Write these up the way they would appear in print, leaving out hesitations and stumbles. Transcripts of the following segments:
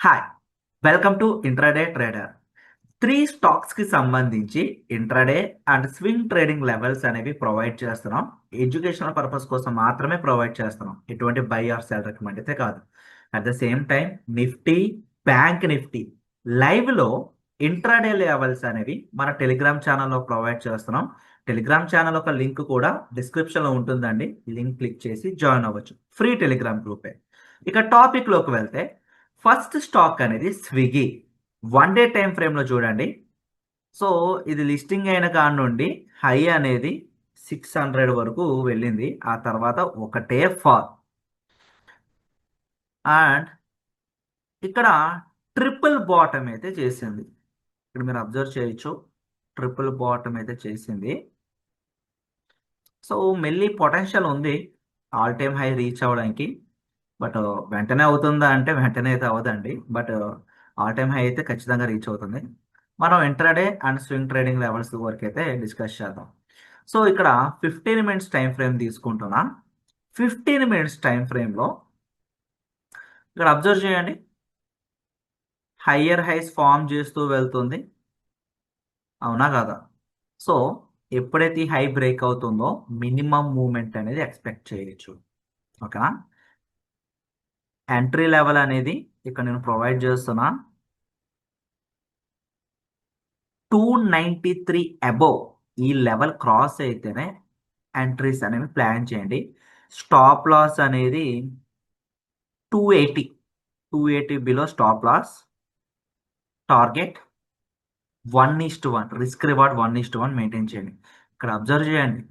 Hi, welcome to intraday trader. Three స్టాక్స్కి సంబంధించి intraday and swing trading levels అనేవి provide చేస్తున్నాం. ఎడ్యుకేషనల్ పర్పస్ కోసం మాత్రమే ప్రొవైడ్ చేస్తున్నాం. ఎటువంటి బై ఆర్ సెల్ రికమెండ్ అయితే కాదు. At the same time Nifty, bank Nifty లైవ్లో ఇంట్రాడే లెవెల్స్ అనేవి మన టెలిగ్రామ్ ఛానల్లో ప్రొవైడ్ చేస్తున్నాం. టెలిగ్రామ్ ఛానల్ ఒక లింక్ కూడా డిస్క్రిప్షన్లో ఉంటుందండి. లింక్ క్లిక్ చేసి జాయిన్ అవ్వచ్చు. ఫ్రీ టెలిగ్రామ్ గ్రూపే. ఇక టాపిక్లోకి వెళ్తే ఫస్ట్ స్టాక్ అనేది స్విగ్గీ. 1 డే టైం ఫ్రేమ్లో చూడండి. సో ఇది లిస్టింగ్ అయిన కాడ నుండి హై అనేది 600 వరకు వెళ్ళింది. ఆ తర్వాత ఒకటే ఫాల్. అండ్ ఇక్కడ ట్రిపుల్ బాటమ్ అయితే చేసింది. ఇక్కడ మీరు అబ్జర్వ్ చేయొచ్చు, ట్రిపుల్ బాటమ్ అయితే చేసింది. సో మెల్లి పొటెన్షియల్ ఉంది ఆల్ టైమ్ హై రీచ్ అవ్వడానికి. బట్ వెంటనే అవుతుందా అంటే వెంటనే అయితే అవ్వదండి. బట్ ఆల్ టైమ్ హై అయితే ఖచ్చితంగా రీచ్ అవుతుంది. మనం intraday and swing trading levels వరకు అయితే డిస్కస్ చేద్దాం. సో ఇక్కడ 15 మినిట్స్ టైం ఫ్రేమ్ తీసుకుంటున్నా. 15 మినిట్స్ టైం ఫ్రేమ్లో ఇక్కడ అబ్జర్వ్ చేయండి, హయ్యర్ హైస్ ఫామ్ చేస్తూ వెళ్తుంది, అవునా కదా? సో ఎప్పుడైతే హై బ్రేక్ అవుతుందో మినిమం మూమెంట్ అనేది ఎక్స్పెక్ట్ చేయొచ్చు. ఓకేనా? ఎంట్రీ లెవెల్ అనేది ఇక్కడ నేను ప్రొవైడ్ చేస్తున్నా. 293 అబోవ్ ఈ లెవెల్ క్రాస్ అయితేనే ఎంట్రీస్ అనేవి ప్లాన్ చేయండి. స్టాప్ లాస్ అనేది 280, 280 below stop loss. Target 1:1, risk reward 1:1 maintain చేయండి. ఇక్కడ అబ్జర్వ్ చేయండి,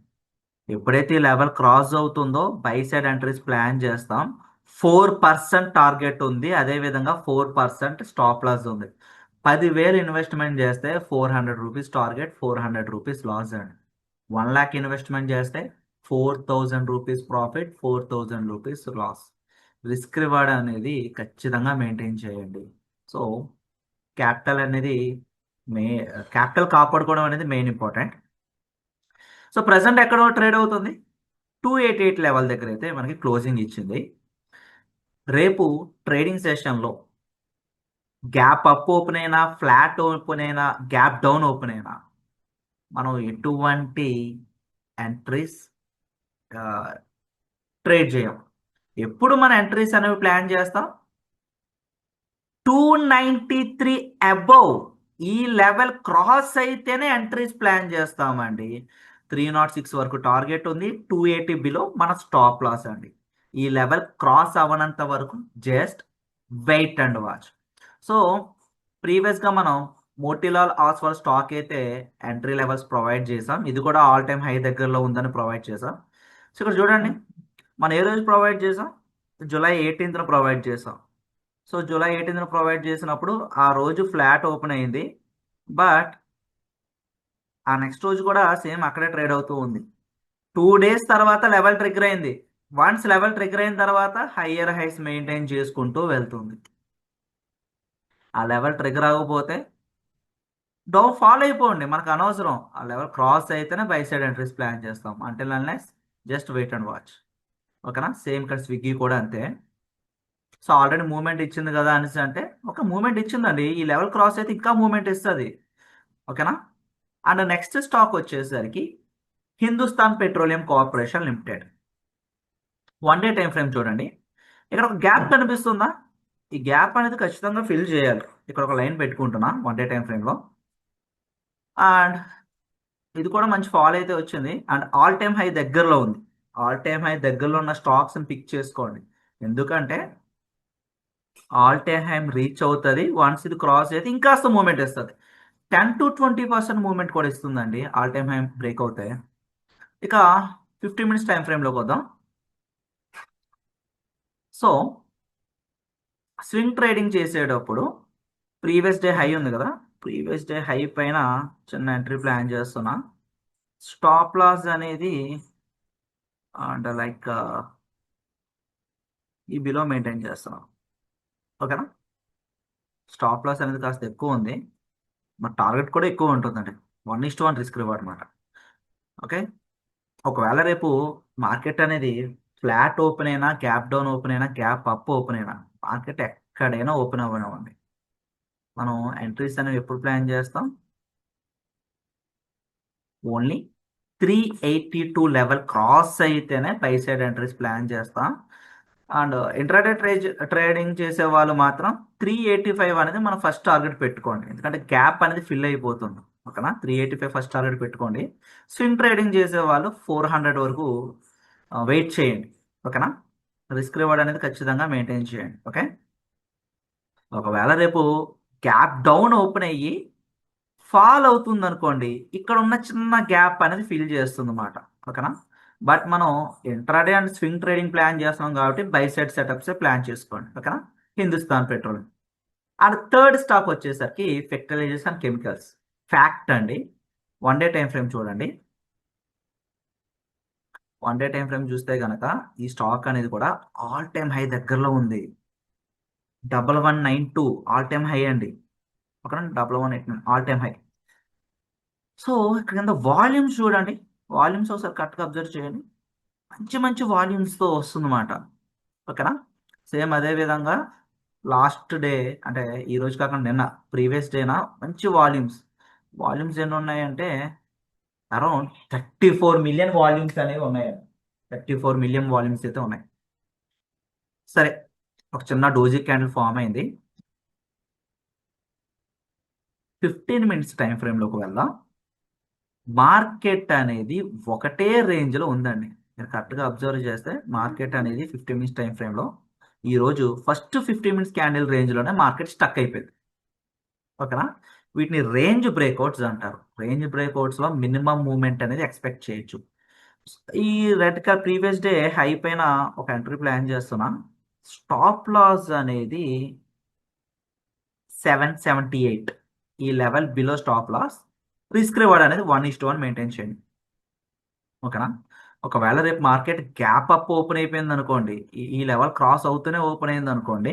ఎప్పుడైతే ఈ లెవెల్ క్రాస్ అవుతుందో బై సైడ్ ఎంట్రీస్ ప్లాన్ చేస్తాం. 4% టార్గెట్ ఉంది, అదేవిధంగా 4% స్టాప్ లాస్ ఉంది. 10,000 ఇన్వెస్ట్మెంట్ చేస్తే 400 రూపీస్ టార్గెట్, 400 రూపీస్ లాస్ అండి. 1 lakh ఇన్వెస్ట్మెంట్ చేస్తే 4,000 rupees profit, 4,000 rupees loss. Risk reward అనేది ఖచ్చితంగా మెయింటైన్ చేయండి. సో క్యాపిటల్ అనేది మే క్యాపిటల్ కాపాడుకోవడం అనేది మెయిన్ ఇంపార్టెంట్. సో ప్రజెంట్ ఎక్కడ ట్రేడ్ అవుతుంది? 288 లెవెల్ దగ్గర అయితే మనకి క్లోజింగ్ ఇచ్చింది. రేపు ట్రేడింగ్ సెషన్లో గ్యాప్ అప్ ఓపెన్ అయినా, ఫ్లాట్ ఓపెన్ అయినా, గ్యాప్ డౌన్ ఓపెన్ అయినా మనం ఎటువంటి ఎంట్రీస్ ట్రేడ్ చేయం. ఎప్పుడు మన ఎంట్రీస్ అనేవి ప్లాన్ చేస్తాం? 293 అబోవ్ ఈ లెవెల్ క్రాస్ అయితేనే ఎంట్రీస్ ప్లాన్ చేస్తామండి. 306 వరకు టార్గెట్ ఉంది, 280 బిలో మన స్టాప్ లాస్ అండి. ఈ లెవెల్ క్రాస్ అవ్వనంత వరకు just wait and watch. So ప్రీవియస్గా మనం మోటిలాల్ ఆస్వాల్ స్టాక్ అయితే ఎంట్రీ లెవెల్స్ ప్రొవైడ్ చేసాం. ఇది కూడా ఆల్ టైమ్ హై దగ్గరలో ఉందని ప్రొవైడ్ చేసాం. సో ఇక్కడ చూడండి, మనం ఏ రోజు ప్రొవైడ్ చేసాం? జూలై 18th ప్రొవైడ్ చేసాం. సో జూలై 18th ప్రొవైడ్ చేసినప్పుడు ఆ రోజు ఫ్లాట్ ఓపెన్ అయింది. బట్ ఆ నెక్స్ట్ రోజు కూడా సేమ్ అక్కడే ట్రేడ్ అవుతూ ఉంది. 2 days తర్వాత లెవెల్ ట్రిగ్గర్ అయింది. వన్స్ లెవెల్ ట్రిగ్గర్ అయిన తర్వాత హయ్యర్ హైస్ మెయింటైన్ చేసుకుంటూ వెళ్తుంది. ఆ లెవెల్ ట్రిగ్గర్ అవ్వకపోతే డౌన్ ఫాలో అయిపోండి, మనకు అనవసరం. ఆ లెవెల్ క్రాస్ అయితేనే బై సైడ్ ఎంట్రీస్ ప్లాన్ చేస్తాం. Until unless just wait and watch. ఓకేనా? సేమ్ ఇక్కడ స్విగ్గీ కూడా అంతే. సో ఆల్రెడీ మూవ్మెంట్ ఇచ్చింది కదా అనేసి అంటే ఒక మూవ్మెంట్ ఇచ్చిందండి, ఈ లెవెల్ క్రాస్ అయితే ఇంకా మూవ్మెంట్ ఇస్తుంది. ఓకేనా? అండ్ నెక్స్ట్ స్టాక్ వచ్చేసరికి Hindustan petroleum corporation limited. 1 day time frame చూడండి, ఇక్కడ ఒక గ్యాప్ కనిపిస్తుందా? ఈ గ్యాప్ అనేది ఖచ్చితంగా ఫిల్ చేయాలి. ఇక్కడ ఒక లైన్ పెట్టుకుంటున్నా 1 డే టైం ఫ్రేమ్లో. అండ్ ఇది కూడా మంచి ఫాల్ అయితే వచ్చింది. అండ్ ఆల్ టైమ్ హై దగ్గరలో ఉంది. ఆల్ టైమ్ హై దగ్గరలో ఉన్న స్టాక్స్ని పిక్ చేసుకోండి. ఎందుకంటే ఆల్ టైమ్ హై రీచ్ అవుతుంది. వన్స్ ఇది క్రాస్ అయితే ఇంకాస్త మూవ్మెంట్ ఇస్తుంది. 10 to 20% మూవ్మెంట్ కూడా ఇస్తుందండి ఆల్ టైమ్ హై బ్రేక్ అవుతాయి. ఇక 15 మినిట్స్ టైం ఫ్రేమ్లోకి వద్దాం. సో స్వింగ్ ట్రేడింగ్ చేసేటప్పుడు ప్రీవియస్ డే హై ఉంది కదా, ప్రీవియస్ డే హై పైన చిన్న ఎంట్రీ ప్లాన్ చేస్తున్నా. స్టాప్ లాస్ అనేది అంటే లైక్ ఈ బిలో మెయింటైన్ చేస్తున్నాం. ఓకేనా? స్టాప్ లాస్ అనేది కాస్త ఎక్కువ ఉంది, మన టార్గెట్ కూడా ఎక్కువ ఉంటుందండి. 1:1 రిస్క్ రివార్డ్ అనమాట. ఓకే, ఒకవేళ రేపు మార్కెట్ అనేది ఫ్లాట్ ఓపెన్ అయినా, గ్యాప్ డౌన్ ఓపెన్ అయినా, గ్యాప్ అప్ ఓపెన్ అయినా, మార్కెట్ ఎక్కడైనా ఓపెన్ అవ్వనివ్వండి. మనం ఎంట్రీస్ అనేవి ఎప్పుడు ప్లాన్ చేస్తాం? ఓన్లీ 382 లెవెల్ క్రాస్ అయితేనే బై సైడ్ ఎంట్రీస్ ప్లాన్ చేస్తాం. అండ్ ఇంట్రాడే ట్రేడింగ్ చేసే వాళ్ళు మాత్రం 385 అనేది మనం ఫస్ట్ టార్గెట్ పెట్టుకోండి, ఎందుకంటే గ్యాప్ అనేది ఫిల్ అయిపోతుంది. ఓకేనా? 385 ఫస్ట్ టార్గెట్ పెట్టుకోండి. స్వింగ్ ట్రేడింగ్ చేసే వాళ్ళు 400 వరకు వెయిట్ చేయండి. ఓకేనా? రిస్క్ రివార్డ్ అనేది ఖచ్చితంగా మెయింటైన్ చేయండి. ఓకే. ఒకవేళ రేపు గ్యాప్ డౌన్ ఓపెన్ అయ్యి ఫాల్ అవుతుంది అనుకోండి, ఇక్కడ ఉన్న చిన్న గ్యాప్ అనేది ఫిల్ చేస్తుంది అన్నమాట. ఓకేనా? బట్ మనం intraday and swing trading plan చేస్తున్నాం కాబట్టి బై సైడ్ సెటప్స్ ప్లాన్ చేసుకోండి. ఓకేనా? Hindustan petrol. And third stock వచ్చేసరికి ఫెర్టిలైజర్స్ అండ్ కెమికల్స్. ఫ్యాక్ట్ అండి. 1 డే టైం ఫ్రేమ్ చూడండి. 1 డే టైం ఫ్రేమ్ చూస్తే కనుక ఈ స్టాక్ అనేది కూడా ఆల్ టైమ్ హై దగ్గరలో ఉంది. 1192 ఆల్ టైమ్ హై అండి. ఓకేనా? 1189 ఆల్ టైమ్ హై. సో ఇక్కడ కింద వాల్యూమ్స్ చూడండి. వాల్యూమ్స్ ఒకసారి కరెక్ట్గా అబ్జర్వ్ చేయండి. మంచి మంచి వాల్యూమ్స్తో వస్తుందన్నమాట. ఓకేనా? సేమ్ అదే విధంగా లాస్ట్ డే, అంటే ఈ రోజు కాకుండా నిన్న ప్రీవియస్ డేనా మంచి వాల్యూమ్స్. వాల్యూమ్స్ ఎన్ని ఉన్నాయంటే అరౌండ్ 34 మిలియన్ వాల్యూమ్స్ అనేవి ఉన్నాయండి. 34 మిలియన్ వాల్యూమ్స్ అయితే ఉన్నాయి. సరే, ఒక చిన్న డోజీ క్యాండిల్ ఫామ్ అయింది. 15 మినిట్స్ టైం ఫ్రేమ్లోకి వెళ్దాం. మార్కెట్ అనేది ఒకటే రేంజ్లో ఉందండి. మీరు కరెక్ట్గా అబ్జర్వ్ చేస్తే మార్కెట్ అనేది 15 మినిట్స్ టైం ఫ్రేమ్లో ఈరోజు ఫస్ట్ 15 మినిట్స్ క్యాండిల్ రేంజ్లోనే మార్కెట్ స్టక్ అయిపోయింది. ఓకేనా? వీటిని రేంజ్ బ్రేక్అవుట్స్ అంటారు. రేంజ్ బ్రేక్అవుట్స్లో మినిమం మూవ్మెంట్ అనేది ఎక్స్పెక్ట్ చేయొచ్చు. ఈ red colour previous day high పైన ఒక ఎంట్రీ ప్లాన్ చేస్తున్నా. స్టాప్ లాస్ అనేది 778. ఈ level below stop loss. Risk reward అనేది 1:1 మెయింటైన్ చేయండి. ఓకేనా? ఒకవేళ రేపు మార్కెట్ గ్యాప్ అప్ ఓపెన్ అయిపోయింది అనుకోండి, ఈ లెవెల్ క్రాస్ అవుతూనే ఓపెన్ అయింది అనుకోండి,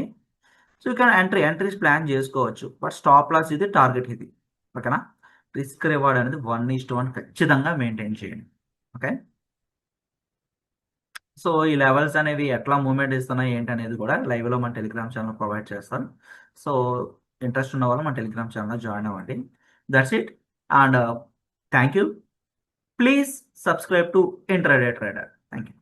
సో ఇక్కడ ఎంట్రీస్ ప్లాన్ చేసుకోవచ్చు. బట్ స్టాప్ లాస్ ఇది, టార్గెట్ ఇది. ఓకేనా? రిస్క్ రివార్డ్ అనేది 1:1 ఖచ్చితంగా మెయింటైన్ చేయండి. ఓకే. సో ఈ లెవెల్స్ అనేవి ఎట్లా మూవ్మెంట్ ఇస్తున్నాయి ఏంటి అనేది కూడా లైవ్లో మన టెలిగ్రామ్ ఛానల్ ప్రొవైడ్ చేస్తాను. సో ఇంట్రెస్ట్ ఉన్న వాళ్ళు మన టెలిగ్రామ్ ఛానల్ జాయిన్ అవ్వండి. That's it. And thank you. Please subscribe to intraday trader. Thank you.